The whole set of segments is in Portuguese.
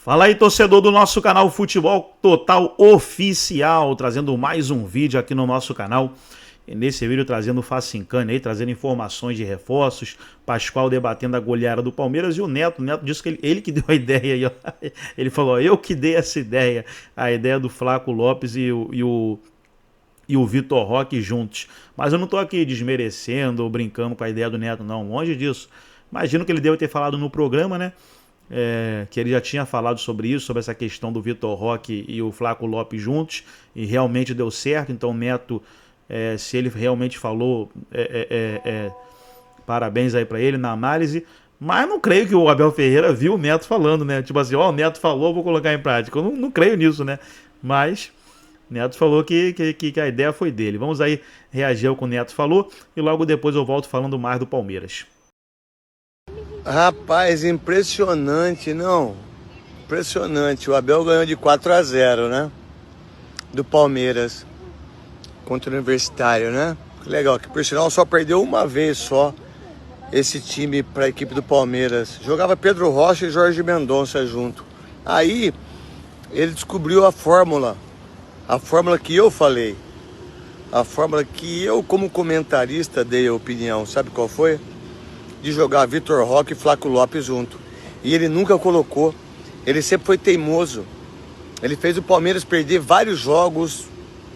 Fala aí, torcedor do nosso canal Futebol Total Oficial, trazendo mais um vídeo aqui no nosso canal. E nesse vídeo trazendo o Facincani aí, trazendo informações de reforços, Pascoal debatendo a goleada do Palmeiras e o Neto disse que ele que deu a ideia aí, ó. Ele falou, eu que dei essa ideia, a ideia do Flaco Lopes e o Vitor Roque juntos. Mas eu não tô aqui desmerecendo ou brincando com a ideia do Neto, não, longe disso. Imagino que ele deve ter falado no programa, né? Que ele já tinha falado sobre isso, sobre essa questão do Vitor Roque e o Flaco Lopes juntos, e realmente deu certo. Então o Neto, se ele realmente falou, parabéns aí pra ele na análise, mas não creio que o Abel Ferreira viu o Neto falando, né? Tipo assim, ó, o Neto falou, vou colocar em prática. Eu não creio nisso, né? Mas Neto falou que a ideia foi dele. Vamos aí reagir ao que o Neto falou e logo depois eu volto falando mais do Palmeiras. Rapaz, impressionante, não? Impressionante. O Abel ganhou de 4-0, né? Do Palmeiras contra o Universitário, né? Que legal, que por sinal só perdeu uma vez só esse time para a equipe do Palmeiras. Jogava Pedro Rocha e Jorge Mendonça junto. Aí ele descobriu a fórmula que eu falei, a fórmula que eu como comentarista dei a opinião. Sabe qual foi? De jogar Vitor Roque e Flaco Lopes junto. E ele nunca colocou. Ele sempre foi teimoso. Ele fez o Palmeiras perder vários jogos,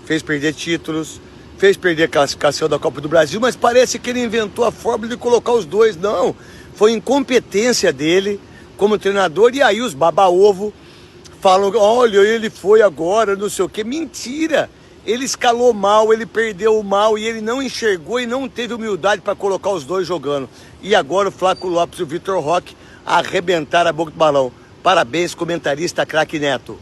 fez perder títulos, fez perder a classificação da Copa do Brasil, mas parece que ele inventou a fórmula de colocar os dois. Não, foi incompetência dele como treinador. E aí os baba-ovo falam, olha, ele foi agora, não sei o quê. Mentira! Ele escalou mal, ele perdeu mal e ele não enxergou e não teve humildade para colocar os dois jogando. E agora o Flaco Lopes e o Vitor Roque arrebentaram a boca do balão. Parabéns, comentarista craque Neto.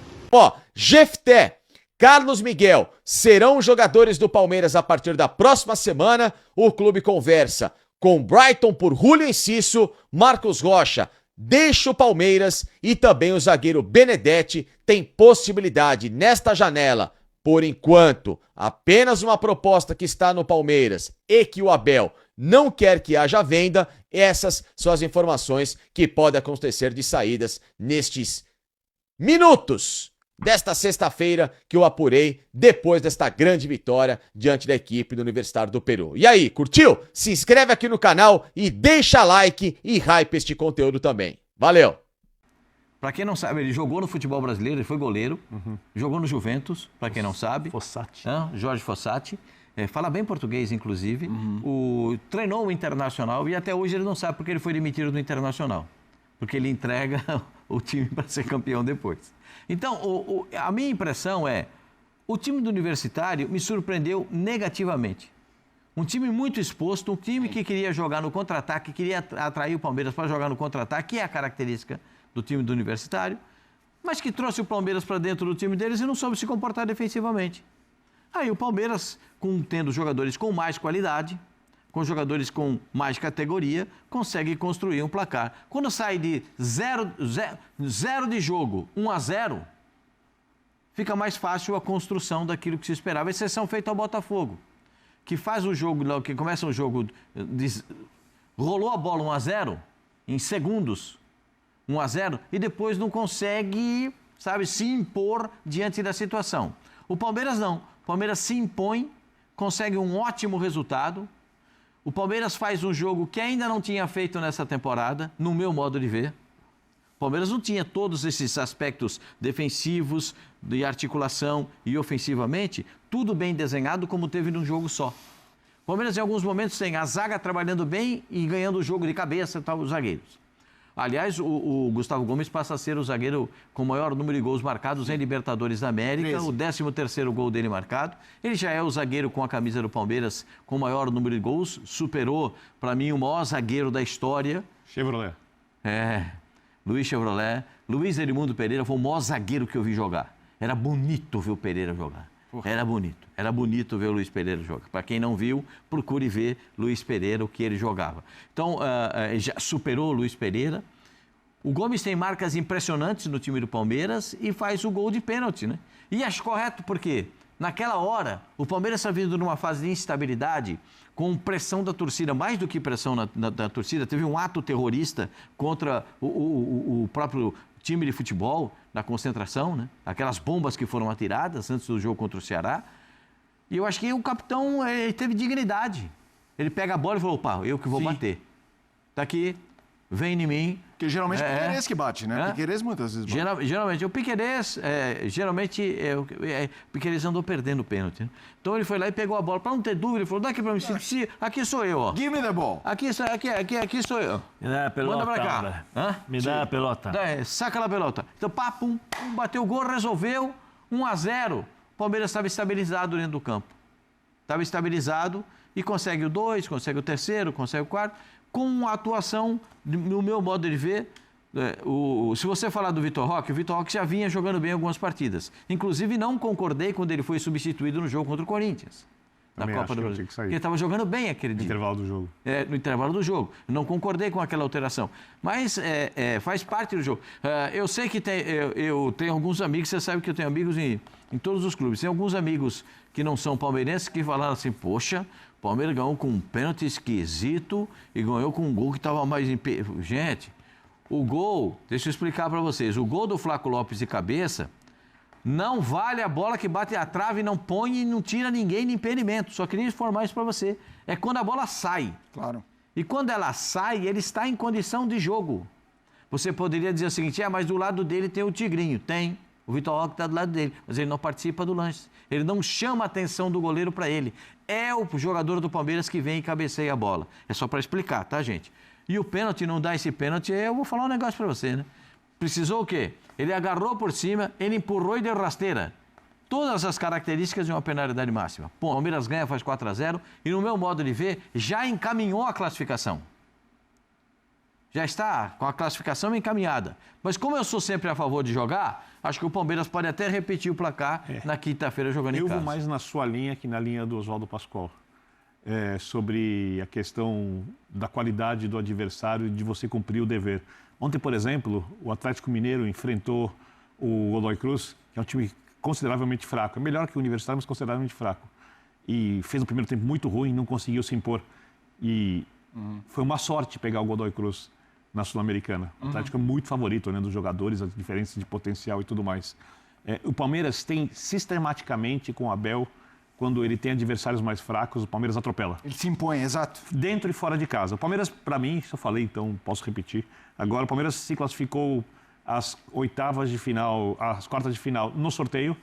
Jefté, Carlos Miguel serão jogadores do Palmeiras a partir da próxima semana. O clube conversa com Brighton por Julio Enciso, Marcos Rocha deixa o Palmeiras e também o zagueiro Benedetti tem possibilidade nesta janela. Por enquanto, apenas uma proposta que está no Palmeiras e que o Abel não quer que haja venda. Essas são as informações que podem acontecer de saídas nestes minutos desta sexta-feira que eu apurei depois desta grande vitória diante da equipe do Universitário do Peru. E aí, curtiu? Se inscreve aqui no canal e deixa like e hype este conteúdo também. Valeu! Pra quem não sabe, ele jogou no futebol brasileiro, ele foi goleiro, jogou no Juventus, pra quem não sabe. Fossati. Jorge Fossati. Fala bem português, inclusive. Treinou o Internacional e até hoje ele não sabe porque ele foi demitido do Internacional. Porque ele entrega o time para ser campeão depois. Então, a minha impressão é, o time do Universitário me surpreendeu negativamente. Um time muito exposto, um time que queria jogar no contra-ataque, queria atrair o Palmeiras para jogar no contra-ataque, que é a característica do time do Universitário, mas que trouxe o Palmeiras para dentro do time deles e não soube se comportar defensivamente. Aí o Palmeiras, tendo jogadores com mais qualidade, com jogadores com mais categoria, consegue construir um placar. Quando sai de 0 de jogo, 1-0, fica mais fácil a construção daquilo que se esperava. Exceção feita ao Botafogo, que faz o jogo, que começa o jogo, rolou a bola 1-0 em segundos, 1-0, e depois não consegue, se impor diante da situação. O Palmeiras não. O Palmeiras se impõe, consegue um ótimo resultado. O Palmeiras faz um jogo que ainda não tinha feito nessa temporada, no meu modo de ver. O Palmeiras não tinha todos esses aspectos defensivos, de articulação e ofensivamente, tudo bem desenhado como teve num jogo só. O Palmeiras em alguns momentos tem a zaga trabalhando bem e ganhando o jogo de cabeça e tal, os zagueiros. Aliás, o Gustavo Gomes passa a ser o zagueiro com o maior número de gols marcados em Libertadores da América, o 13º gol dele marcado. Ele já é o zagueiro com a camisa do Palmeiras com o maior número de gols, superou, para mim, o maior zagueiro da história. Chevrolet. Luiz Chevrolet. Luiz Edmundo Pereira foi o maior zagueiro que eu vi jogar. Era bonito ver o Pereira jogar. Era bonito ver o Luiz Pereira jogar. Para quem não viu, procure ver Luiz Pereira, o que ele jogava. Então, já superou o Luiz Pereira. O Gomes tem marcas impressionantes no time do Palmeiras e faz o gol de pênalti, né? E acho correto, por quê? Naquela hora, o Palmeiras está vindo numa fase de instabilidade, com pressão da torcida, mais do que pressão da torcida. Teve um ato terrorista contra o próprio time de futebol, na concentração, né? Aquelas bombas que foram atiradas antes do jogo contra o Ceará. E eu acho que o capitão teve dignidade. Ele pega a bola e falou, opa, eu que vou bater. Tá aqui, vem em mim. Porque geralmente é o Piquerez que bate, né? O Piquerez muitas vezes bate. Geralmente, o Piquerez, o Piquerez andou perdendo o pênalti. Né? Então ele foi lá e pegou a bola, para não ter dúvida, ele falou, dá aqui para mim, aqui sou eu, ó. Give me the ball. Aqui sou eu. Me dá a pelota. Manda pra cá. Hã? Me dá a pelota. Saca a pelota. Então, pum, bateu o gol, resolveu, 1-0. O Palmeiras estava estabilizado dentro do campo. Estava estabilizado e consegue o 2, consegue o 3º, consegue o 4º. Com a atuação, no meu modo de ver, se você falar do Vitor Roque, o Vitor Roque já vinha jogando bem algumas partidas. Inclusive, não concordei quando ele foi substituído no jogo contra o Corinthians. Na Copa do Brasil. Ele estava jogando bem aquele dia. No intervalo do jogo. No intervalo do jogo. Não concordei com aquela alteração. Mas faz parte do jogo. Eu sei que eu tenho alguns amigos, você sabe que eu tenho amigos em todos os clubes. Tem alguns amigos que não são palmeirenses que falaram assim, poxa, o Palmeiras ganhou com um pênalti esquisito e ganhou com um gol que estava mais... Gente, o gol, deixa eu explicar para vocês, o gol do Flaco Lopes de cabeça não vale a bola que bate a trave, não põe e não tira ninguém de impedimento. Só queria informar isso para você. É quando a bola sai. Claro. E quando ela sai, ele está em condição de jogo. Você poderia dizer o seguinte, mas do lado dele tem o Tigrinho. Tem. O Vitor Roque está do lado dele, mas ele não participa do lance. Ele não chama a atenção do goleiro para ele. É o jogador do Palmeiras que vem e cabeceia a bola. É só para explicar, tá, gente? E o pênalti, não dá esse pênalti, eu vou falar um negócio para você, né? Precisou o quê? Ele agarrou por cima, ele empurrou e deu rasteira. Todas as características de uma penalidade máxima. Pô, o Palmeiras ganha, faz 4-0 e, no meu modo de ver, já encaminhou a classificação. Já está com a classificação encaminhada. Mas como eu sou sempre a favor de jogar, acho que o Palmeiras pode até repetir o placar na quinta-feira jogando em casa. Eu vou mais na sua linha que na linha do Oswaldo Pascoal. Sobre a questão da qualidade do adversário e de você cumprir o dever. Ontem, por exemplo, o Atlético Mineiro enfrentou o Godoy Cruz, que é um time consideravelmente fraco. É melhor que o Universitário, mas consideravelmente fraco. E fez um primeiro tempo muito ruim, não conseguiu se impor. E foi uma sorte pegar o Godoy Cruz na Sul-Americana. O Atlético é muito favorito, né, dos jogadores, as diferenças de potencial e tudo mais. O Palmeiras tem sistematicamente com o Abel, quando ele tem adversários mais fracos, o Palmeiras atropela. Ele se impõe, exato. Dentro e fora de casa. O Palmeiras, para mim, isso eu falei, então posso repetir. Agora, o Palmeiras se classificou às quartas de final no sorteio.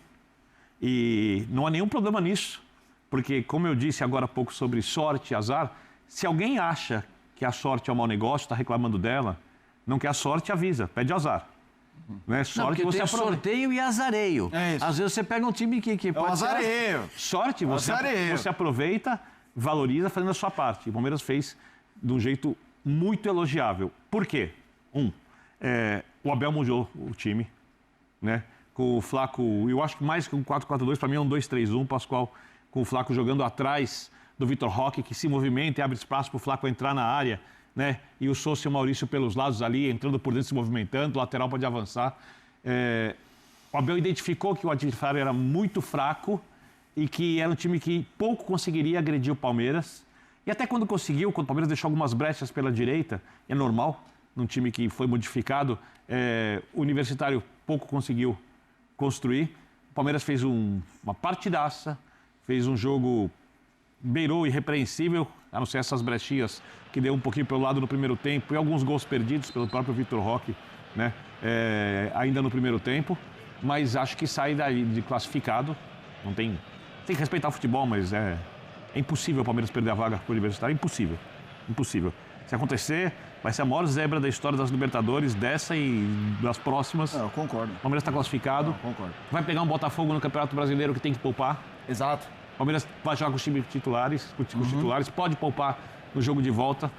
E não há nenhum problema nisso. Porque, como eu disse agora há pouco sobre sorte e azar, se alguém acha que a sorte é um mau negócio, está reclamando dela, não quer a sorte, avisa, pede azar. Né? Sorte, não, porque você tem sorteio e azareio. É isso. Às vezes você pega um time que pode azareio. Sorte, você aproveita, valoriza fazendo a sua parte. O Palmeiras fez de um jeito muito elogiável. Por quê? O Abel mudou o time, né? Com o Flaco, eu acho que mais que um 4-4-2, para mim é um 2-3-1, Pascoal, com o Flaco jogando atrás do Vitor Roque, que se movimenta e abre espaço para o Flaco entrar na área, né? E o Sousa e o Maurício pelos lados ali, entrando por dentro, se movimentando, o lateral pode avançar. O Abel identificou que o adversário era muito fraco e que era um time que pouco conseguiria agredir o Palmeiras. E até quando conseguiu, quando o Palmeiras deixou algumas brechas pela direita, é normal, num time que foi modificado, o Universitário pouco conseguiu construir. O Palmeiras fez uma partidaça, fez um jogo beirou irrepreensível, a não ser essas brechinhas que deu um pouquinho pelo lado no primeiro tempo e alguns gols perdidos pelo próprio Vitor Roque, né? Ainda no primeiro tempo, mas acho que sai daí de classificado. Não tem que respeitar o futebol, mas é impossível o Palmeiras perder a vaga para o Universitário, impossível. Se acontecer, vai ser a maior zebra da história das Libertadores, dessa e das próximas. Eu concordo. O Palmeiras está classificado. Concordo. Vai pegar um Botafogo no Campeonato Brasileiro que tem que poupar. Exato. O Palmeiras vai jogar com os times titulares, pode poupar no jogo de volta.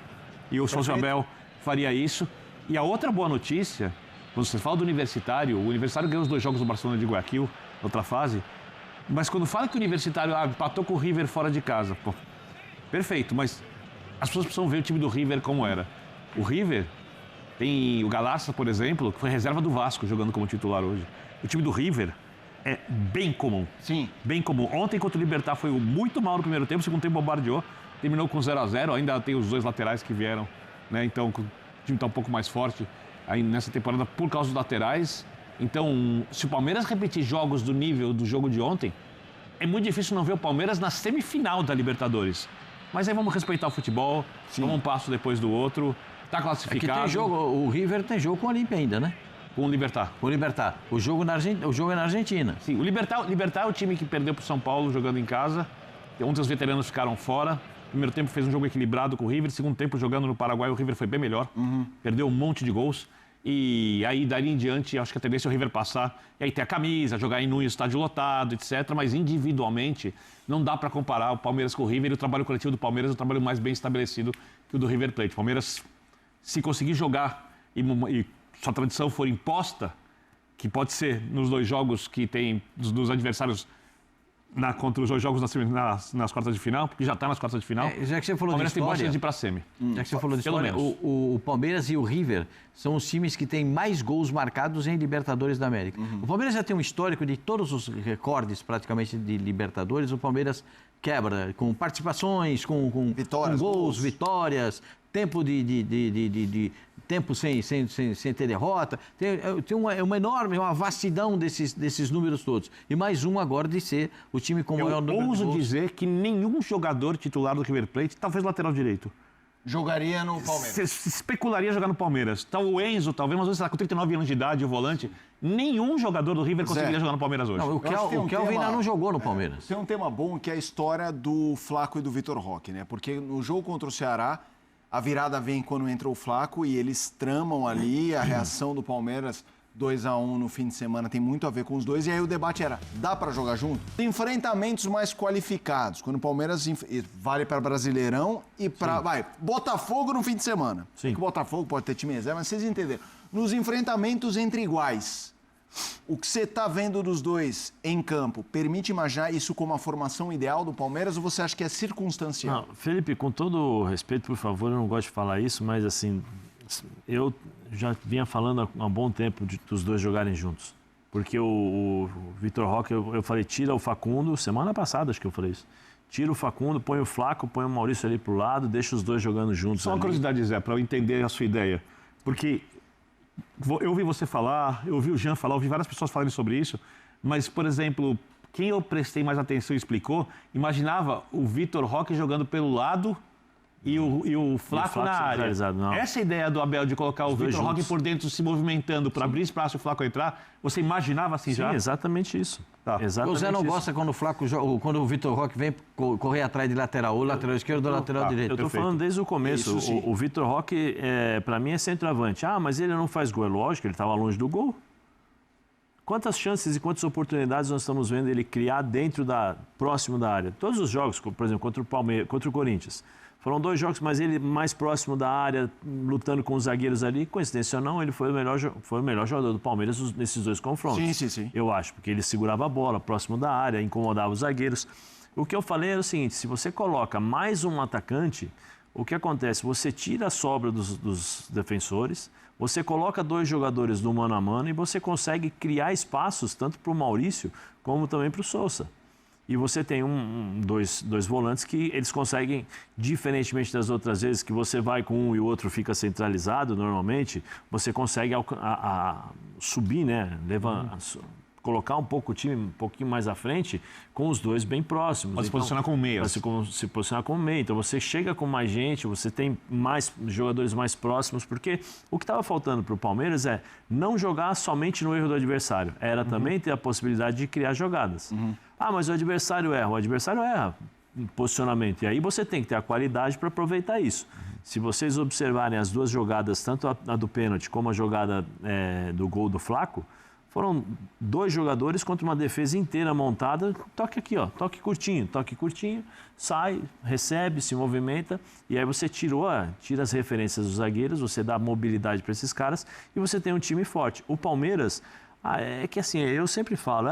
E o Sousa Abel faria isso. E a outra boa notícia, quando você fala do Universitário, o Universitário ganhou os 2 jogos do Barcelona de Guayaquil, na outra fase. Mas quando fala que o Universitário empatou com o River fora de casa, pô, perfeito, mas as pessoas precisam ver o time do River como era. O River tem o Galassa, por exemplo, que foi reserva do Vasco jogando como titular hoje. O time do River é bem comum. Sim. Bem comum. Ontem contra o Libertad foi muito mal no primeiro tempo, o segundo tempo bombardeou, terminou com 0-0, ainda tem os dois laterais que vieram, né? Então o time está um pouco mais forte aí nessa temporada por causa dos laterais. Então, se o Palmeiras repetir jogos do nível do jogo de ontem, é muito difícil não ver o Palmeiras na semifinal da Libertadores. Mas aí vamos respeitar o futebol, vamos um passo depois do outro, tá classificado. É que tem jogo, o River tem jogo com o Olímpia ainda, né? Com o Libertad. Com o Libertad. O jogo é na Argentina. Sim, o Libertad é o time que perdeu para o São Paulo jogando em casa. Ontem os veteranos ficaram fora. Primeiro tempo fez um jogo equilibrado com o River. Segundo tempo, jogando no Paraguai, o River foi bem melhor. Perdeu um monte de gols. E aí, dali em diante, acho que a tendência é o River passar. E aí ter a camisa, jogar em Núñez, estádio lotado, etc. Mas individualmente, não dá para comparar o Palmeiras com o River. E o trabalho coletivo do Palmeiras é um trabalho mais bem estabelecido que o do River Plate. O Palmeiras, se conseguir jogar e sua tradição for imposta, que pode ser nos dois jogos que tem dos adversários contra os dois jogos nas quartas de final, porque já está nas quartas de final. Já que você falou o Palmeiras de história, tem bosta de ir para semi. Já que você falou de história, o Palmeiras e o River são os times que têm mais gols marcados em Libertadores da América. O Palmeiras já tem um histórico de todos os recordes praticamente de Libertadores. O Palmeiras quebra com participações, com Vitórias, com gols. Vitórias, tempo tempo sem ter derrota. Tem uma vastidão desses números todos. E mais um agora de ser o time com o maior número de gols. Eu ouso dizer que nenhum jogador titular do River Plate, talvez lateral direito, Jogaria no Palmeiras. se especularia jogar no Palmeiras. Então o Enzo, talvez, mas vezes com 39 anos de idade, o volante, nenhum jogador do River conseguiria jogar no Palmeiras hoje. Não, o Kelvin ainda não jogou no Palmeiras. Tem um tema bom que é a história do Flaco e do Vitor Roque, né? Porque no jogo contra o Ceará, a virada vem quando entra o Flaco e eles tramam ali a reação do Palmeiras 2-1 no fim de semana tem muito a ver com os dois. E aí o debate era, dá para jogar junto? Enfrentamentos mais qualificados, quando o Palmeiras vale para Brasileirão e para Botafogo no fim de semana. Sim. Que o Botafogo pode ter time reserva, mas vocês entenderam. Nos enfrentamentos entre iguais, o que você está vendo dos dois em campo, permite imaginar isso como a formação ideal do Palmeiras ou você acha que é circunstancial? Não, Felipe, com todo respeito, por favor, eu não gosto de falar isso, mas assim, eu já vinha falando há um bom tempo dos dois jogarem juntos. Porque o Vitor Roque, eu falei, tira o Facundo, semana passada acho que eu falei isso. Tira o Facundo, põe o Flaco, põe o Maurício ali pro lado, deixa os dois jogando juntos. Só uma curiosidade, Zé, para eu entender a sua ideia. Porque eu ouvi você falar, eu ouvi o Jean falar, ouvi várias pessoas falarem sobre isso, mas, por exemplo, quem eu prestei mais atenção e explicou, imaginava o Vitor Roque jogando pelo lado e o Flaco na área. Não. Essa ideia do Abel de colocar o Vitor Roque por dentro se movimentando para abrir espaço e o Flaco entrar, você imaginava assim já? Sim, exatamente isso. Tá. Exatamente O Zé não isso. gosta quando o Vitor Roque vem correr atrás de lateral, ou lateral esquerdo ou lateral direito. Eu tô falando desde o começo. Isso, sim. O Vitor Roque, para mim, é centroavante. Ah, mas ele não faz gol. É lógico, ele estava longe do gol. Quantas chances e quantas oportunidades nós estamos vendo ele criar próximo da área? Todos os jogos, por exemplo, contra o Corinthians. Foram 2 jogos, mas ele mais próximo da área, lutando com os zagueiros ali. Coincidência ou não, ele foi o melhor jogador do Palmeiras nesses 2 confrontos. Sim. Eu acho, porque ele segurava a bola próximo da área, incomodava os zagueiros. O que eu falei era o seguinte, se você coloca mais um atacante, o que acontece? Você tira a sobra dos defensores, você coloca 2 jogadores do mano a mano e você consegue criar espaços tanto para o Maurício como também para o Sousa. E você tem dois volantes que eles conseguem, diferentemente das outras vezes, que você vai com um e o outro fica centralizado normalmente, você consegue subir, né? Colocar um pouco o time um pouquinho mais à frente, com os 2 bem próximos. Pode se posicionar como meia. Se posicionar como meia. Então você chega com mais gente, você tem mais jogadores mais próximos, porque o que estava faltando para o Palmeiras é não jogar somente no erro do adversário. Era também ter a possibilidade de criar jogadas. Ah, mas o adversário erra em posicionamento. E aí você tem que ter a qualidade para aproveitar isso. Se vocês observarem as 2 jogadas, tanto a do pênalti como a jogada do gol do Flaco, foram 2 jogadores contra uma defesa inteira montada. Toque aqui, ó, toque curtinho, sai, recebe, se movimenta. E aí você tira as referências dos zagueiros, você dá mobilidade para esses caras e você tem um time forte. O Palmeiras, é que assim, eu sempre falo,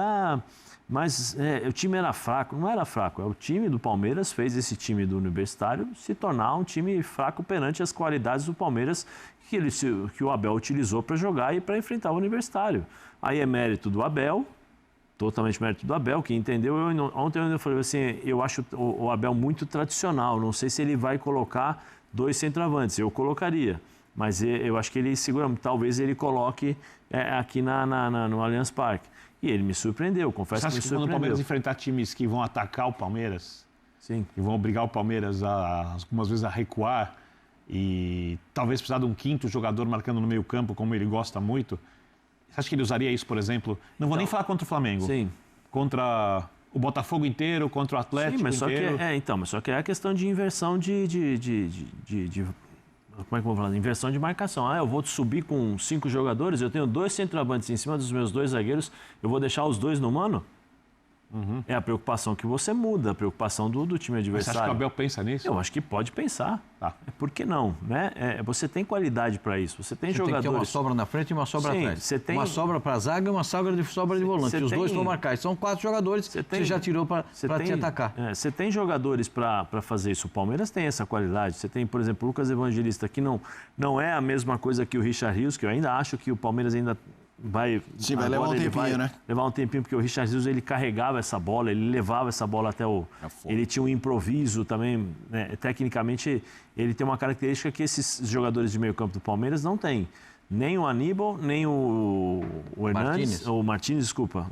mas o time era fraco. Não era fraco, o time do Palmeiras fez esse time do Universitário se tornar um time fraco perante as qualidades do Palmeiras que o Abel utilizou para jogar e para enfrentar o Universitário. Aí é mérito do Abel totalmente mérito do Abel, que entendeu. Ontem eu falei assim, eu acho o Abel muito tradicional, não sei se ele vai colocar 2 centroavantes, eu colocaria, mas eu acho que ele segura, talvez ele coloque aqui no Allianz Parque. E ele me surpreendeu, confesso que me surpreendeu. Quando o Palmeiras enfrentar times que vão atacar o Palmeiras, sim, que vão obrigar o Palmeiras algumas vezes a recuar e talvez precisar de um 5º jogador marcando no meio campo, como ele gosta muito, você acha que ele usaria isso, por exemplo? Não vou nem falar contra o Flamengo. Sim. Contra o Botafogo inteiro, contra o Atlético mas inteiro. Mas só que é a questão de inversão como é que eu vou falar? Inversão de marcação. Eu vou subir com 5 jogadores, eu tenho 2 centroavantes em cima dos meus 2 zagueiros, eu vou deixar os 2 no mano? É a preocupação que você muda, a preocupação do time adversário. Você acha que o Abel pensa nisso? Eu acho que pode pensar. Tá. Por que não? Né? Você tem qualidade para isso. Você tem jogadores. Tem que ter uma sobra na frente e uma sobra atrás. Você tem... Uma sobra para a zaga e uma sobra de volante. Os dois vão marcar. E são 4 jogadores que você já tirou para te atacar. Você tem jogadores para fazer isso. O Palmeiras tem essa qualidade. Você tem, por exemplo, o Lucas Evangelista, que não é a mesma coisa que o Richard Rios, que eu ainda acho que o Palmeiras ainda vai levar um tempinho, né? Levar um tempinho, porque o Richard Rios, ele carregava essa bola, ele levava essa bola até ele tinha um improviso também, né? Tecnicamente, ele tem uma característica que esses jogadores de meio campo do Palmeiras não têm. Nem o Aníbal, nem o Hernanes, o Martínez, desculpa,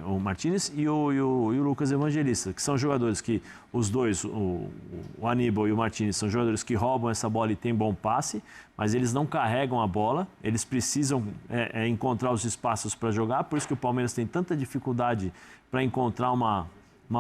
o Martínez e o Lucas Evangelista, que são jogadores que, os dois, o Aníbal e o Martínez, são jogadores que roubam essa bola e têm bom passe, mas eles não carregam a bola, eles precisam encontrar os espaços para jogar, por isso que o Palmeiras tem tanta dificuldade para encontrar uma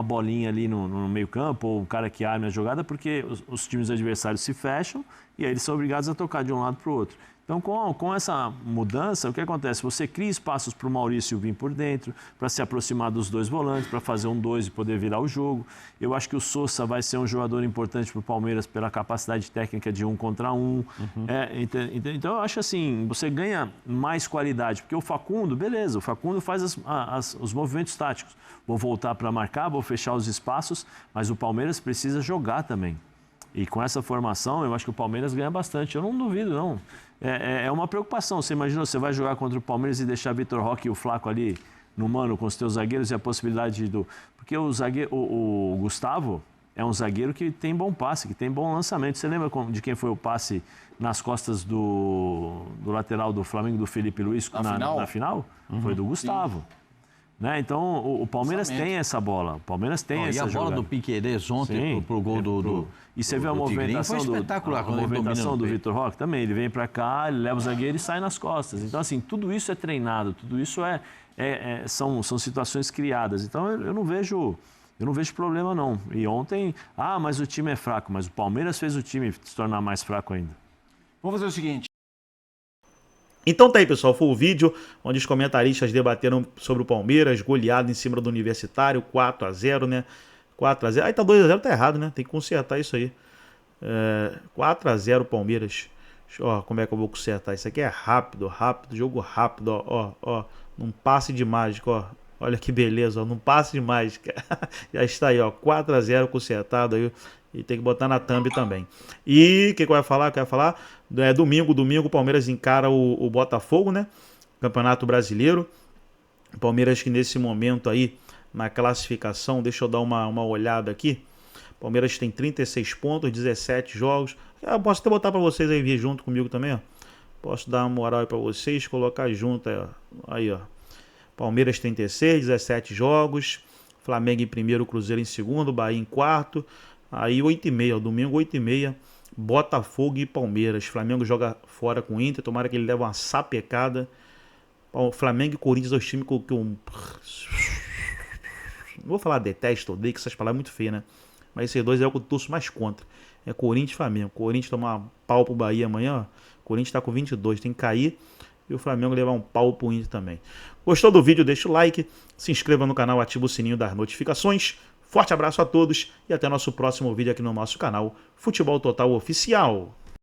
bolinha ali no meio campo, ou um cara que arme a jogada, porque os times adversários se fecham e aí eles são obrigados a tocar de um lado para o outro. Então, com essa mudança, o que acontece? Você cria espaços para o Maurício vir por dentro, para se aproximar dos 2 volantes, para fazer um 2 e poder virar o jogo. Eu acho que o Sousa vai ser um jogador importante para o Palmeiras pela capacidade técnica de 1 contra 1. Então, eu acho assim, você ganha mais qualidade, porque o Facundo, beleza, o Facundo faz os movimentos táticos. Vou voltar para marcar, vou fechar os espaços, mas o Palmeiras precisa jogar também. E com essa formação, eu acho que o Palmeiras ganha bastante. Eu não duvido, não. É uma preocupação. Você imagina, você vai jogar contra o Palmeiras e deixar Vitor Roque e o Flaco ali no mano com os teus zagueiros e a possibilidade do... Porque o Gustavo é um zagueiro que tem bom passe, que tem bom lançamento. Você lembra de quem foi o passe nas costas do lateral do Flamengo, do Felipe Luiz, na final? Foi do Gustavo. Né? Então, o Palmeiras tem essa bola. O Palmeiras tem essa jogada. E a bola do Piquerez ontem pro gol do E você vê a movimentação do Vitor Roque também. Ele vem para cá, ele leva o zagueiro e sai nas costas. Então, assim, tudo isso é treinado, tudo isso são situações criadas. Então, eu não vejo problema, não. E ontem, mas o time é fraco. Mas o Palmeiras fez o time se tornar mais fraco ainda. Vamos fazer o seguinte. Então tá aí, pessoal, foi o vídeo onde os comentaristas debateram sobre o Palmeiras, goleado em cima do Universitário, 4-0, né? 4-0. Aí tá 2-0, tá errado, né? Tem que consertar isso aí. 4-0 Palmeiras. Ó, como é que eu vou consertar? Isso aqui é rápido, jogo rápido, ó. Num passe de mágica, ó. Olha que beleza, ó. Num passe de mágica. Já está aí, ó. 4-0 consertado aí. E tem que botar na thumb também. E o que eu ia falar? Domingo o Palmeiras encara o Botafogo, né? Campeonato Brasileiro. O Palmeiras que nesse momento aí, na classificação, deixa eu dar uma olhada aqui. O Palmeiras tem 36 pontos, 17 jogos. Eu posso até botar para vocês aí vir junto comigo também, ó. Posso dar uma moral aí para vocês, colocar junto aí, ó. Aí, ó. Palmeiras 36, 17 jogos. Flamengo em primeiro, Cruzeiro em segundo, Bahia em quarto. Aí 8h30, domingo 8h30, Botafogo e Palmeiras. Flamengo joga fora com o Inter, tomara que ele leve uma sapecada. Flamengo e Corinthians, 2 times que eu... Não vou falar detesto, odeio, que essas palavras é muito feias, né? Mas esses dois é o que eu torço mais contra. É Corinthians e Flamengo. Corinthians tomar um pau pro Bahia amanhã, ó. Corinthians tá com 22, tem que cair. E o Flamengo levar um pau pro Inter também. Gostou do vídeo? Deixa o like, se inscreva no canal, ativa o sininho das notificações. Forte abraço a todos e até nosso próximo vídeo aqui no nosso canal Futebol Total Oficial.